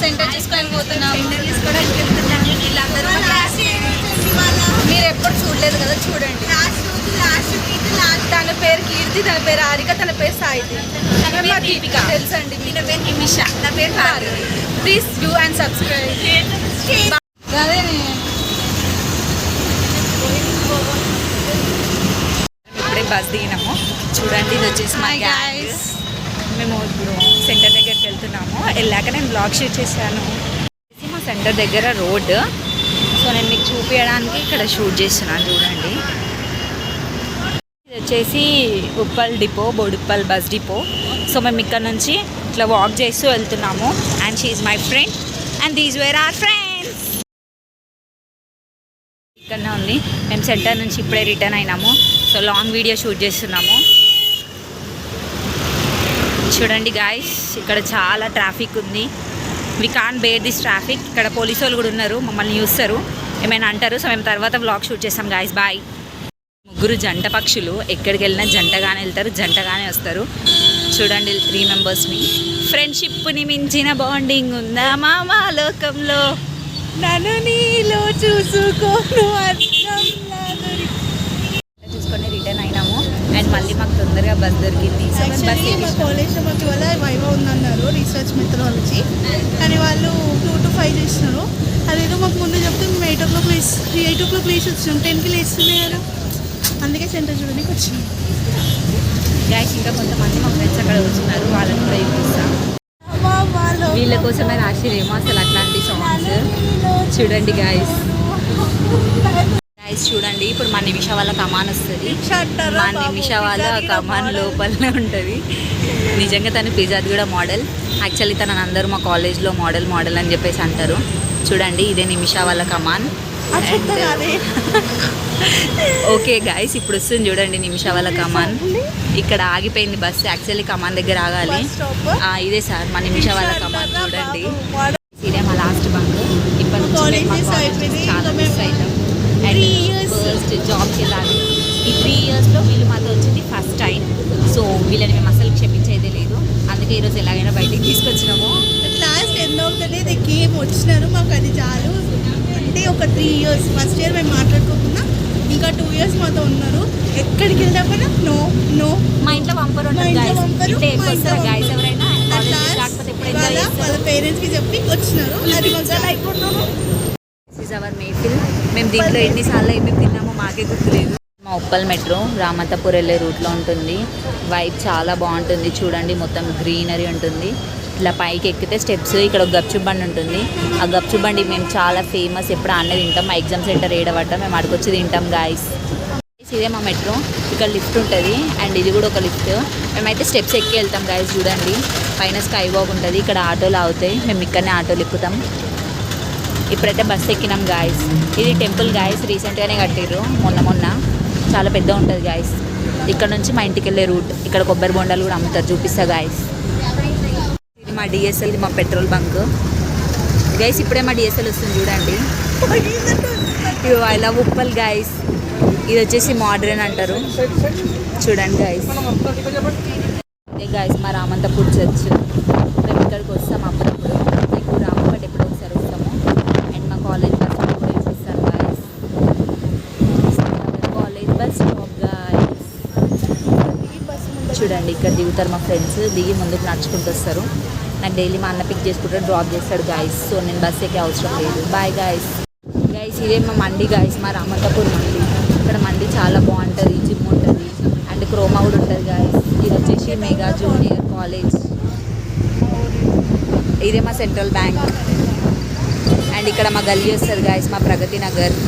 Centre చూసుకొని పోతున్నాం. మీరు ఎప్పుడు చూడలేదు కదా, చూడండి. తన పేరు కీర్తి, తన పేరు హారిక, తన పేరు సాయితి, దీపిక తెలుసండి. మీ పేరు నిమిష, నా పేరు Bhargavi. Please do and subscribe. అదే ఇప్పుడే బస్ దిగినాము. చూడండి, ఇది వచ్చేసి మా గ్యాంగ్. మేము ఇప్పుడు సెంటర్ దగ్గరికి వెళ్తున్నాము. వెళ్ళాక నేను బ్లాగ్ షూట్ చేశాను. మా సెంటర్ దగ్గర రోడ్, సో నేను మీకు చూపించడానికి ఇక్కడ షూట్ చేస్తున్నాను. చూడండి, ఇది వచ్చేసి Uppal depot, Boduppal bus depot. So మేము ఇక్కడ నుంచి ఇట్లా వాక్ చేస్తూ వెళ్తున్నాము. And she is my friend and these were our friends. ఇక్కడనే ఉంది. మేము సెంటర్ నుంచి ఇప్పుడే రిటర్న్ అయినాము. సో లాంగ్ వీడియో షూట్ చేస్తున్నాము. చూడండి గాయస్, ఇక్కడ చాలా ట్రాఫిక్ ఉంది. We can bear this traffic. ఇక్కడ పోలీసు వాళ్ళు కూడా ఉన్నారు, మమ్మల్ని చూస్తారు, ఏమైనా అంటారు. సో మేము తర్వాత వ్లాగ్ షూట్ చేస్తాం గాయస్. బాయ్. ముగ్గురు జంట పక్షులు, ఎక్కడికి వెళ్ళినా జంటగానే వెళ్తారు, జంటగానే వస్తారు. చూడండి 3 మెంబర్స్ని. ఫ్రెండ్షిప్ని మించిన బాండింగ్ ఉందా మామా లోకంలో, నన్ను నీలో చూసుకోను చూసుకొని రిటర్న్ అయినాము. అండ్ మళ్ళీ మాకు తొందరగా బస్ దొరికింది. మా కాలేజ్లో మాకు ఇవాళ వైవా ఉందన్నారు, రీసెర్చ్ మెథడాలజీ. కానీ వాళ్ళు 2 to 5 చేస్తున్నారు. అదేదో మాకు ముందు చెప్తే మేము 8 o'clock లేచి వచ్చినాం. 10కి లేస్తున్నాయి కదా, అందుకే సెంటర్ చూడడానికి వచ్చినాం. గైస్, ఇంకా కొంతమంది మా ఫ్రెండ్స్ అక్కడ వచ్చినారు, వాళ్ళని కూడా చూపిస్తాం. వీళ్ళ కోసమే రాసిరేమో అసలు అట్లాంటి సాంగ్స్. చూడండి గైస్. చూడండి, ఇప్పుడు మా నిమిష వాళ్ళ కమాన్ వస్తుంది. మా నిమిష వాళ్ళ కమాన్ లోపలనే ఉంటుంది. నిజంగా తను పిజ్జాది కూడా మోడల్. యాక్చువల్లీ తనని అందరూ మా కాలేజ్లో మోడల్ అని చెప్పేసి అంటారు. చూడండి, ఇదే నిమిష వాళ్ళ కమాన్. ఓకే గాయస్, ఇప్పుడు వస్తుంది చూడండి నిమిష వాళ్ళ కమాన్. ఇక్కడ ఆగిపోయింది బస్సు. యాక్చువల్లీ కమాన్ దగ్గర ఆగాలి. ఇదే సార్ మా నిమిష వాళ్ళ కమాన్. చూడండి, ఇదే మా లాస్ట్ బంక్. ఇప్పటి నుంచి చాలా మిస్ అవుతాం. అండ్ ఫస్ట్ జాబ్కి వెళ్ళాలి. ఈ 3 yearsలో వీళ్ళు మాతో వచ్చింది ఫస్ట్ టైం. సో వీళ్ళని మేము అసలు క్షమించేదే లేదు. అందుకే ఈరోజు ఎలాగైనా బయటికి తీసుకొచ్చినాము. Last end of the day దగ్గర వచ్చినారు. మాకు అది చాలు. అంటే ఒక 3 years, ఫస్ట్ ఇయర్ మేము మాట్లాడుకోకుండా ఇంకా 2 years మాతో ఉన్నారు. ఎక్కడికి వెళ్ళినా నో మా ఇంట్లో పంపరు ఎవరైనా వాళ్ళ పేరెంట్స్కి చెప్పి వచ్చినారు. అది అవర్ మేఫిల్. మేము దీంట్లో ఎన్నిసార్లు ఏమేమి తిన్నామో మాకే గుర్తులేదు. మా ఉప్పల్ మెట్రో రామంతపూర్ వెళ్ళే రూట్లో ఉంటుంది. వైబ్ చాలా బాగుంటుంది. చూడండి, మొత్తం గ్రీనరీ ఉంటుంది. ఇట్లా పైకి ఎక్కితే స్టెప్స్. ఇక్కడ ఒక గప్చుప్ బండి ఉంటుంది. ఆ గప్చుప్ బండి మేము చాలా ఫేమస్. ఎప్పుడు అన్నీ తింటాం. మా ఎగ్జామ్ సెంటర్ ఏడబట్టాం, మేము అడుకొచ్చి తింటాం గాయస్. ఇదే మా మెట్రో. ఇక్కడ లిఫ్ట్ ఉంటుంది అండ్ ఇది కూడా ఒక లిఫ్ట్. మేమైతే స్టెప్స్ ఎక్కి వెళ్తాం గాయస్. చూడండి, పైన స్కై వాక్ ఉంటుంది. ఇక్కడ ఆటోలు అవుతాయి, మేము ఇక్కడనే ఆటోలు ఎక్కుతాం. ఇప్పుడైతే బస్సు ఎక్కినాం గాయస్. ఇది టెంపుల్ గాయస్, రీసెంట్గానే కట్టిర్రు మొన్న. చాలా పెద్ద ఉంటుంది గాయస్. ఇక్కడ నుంచి మా ఇంటికి వెళ్ళే రూట్. ఇక్కడ కొబ్బరి బొండాలు కూడా అమ్ముతారు, చూపిస్తా గాయస్. ఇది మా డిఎస్ఎల్, ఇది మా పెట్రోల్ బంక్ గైస్. ఇప్పుడే మా డిఎస్ఎల్ వస్తుంది చూడండి. I love Uppal guys. ఇది వచ్చేసి మోడ్రన్ అంటారు. చూడండి గైస్. ఇదే గైస్ మా రామంతపూర్ చర్చ్. మేము ఇక్కడికి వస్తాం అప్పుడప్పుడు. ఎక్కువ రామపేట ఎప్పుడు ఒకసారి వస్తాము. అండ్ మా కాలేజ్ బస్ కూడా చూపిస్తాను guys. College bus stop guys. చూడండి, ఇక్కడ దిగుతారు మా ఫ్రెండ్స్. దిగి ముందుకు నడుచుకుంటూ వస్తారు. నాకు డైలీ మా అన్న పిక్ చేసుకుంటే డ్రాప్ చేస్తాడు గాయస్. సో నేను బస్ ఎక్కే అవసరం లేదు. Bye guys. ఇదే మా మండి గాయస్, మా రామంతపూర్ మండి. ఇక్కడ మండి చాలా బాగుంటుంది. జిమ్ ఉంటుంది అండ్ క్రోమా కూడా ఉంటుంది గాయస్. ఇది వచ్చేసి మెగా జూనియర్ కాలేజ్. ఇదే మా సెంట్రల్ బ్యాంక్. అండ్ ఇక్కడ మా గల్లీ వస్తుంది గాయస్, మా ప్రగతి నగర్.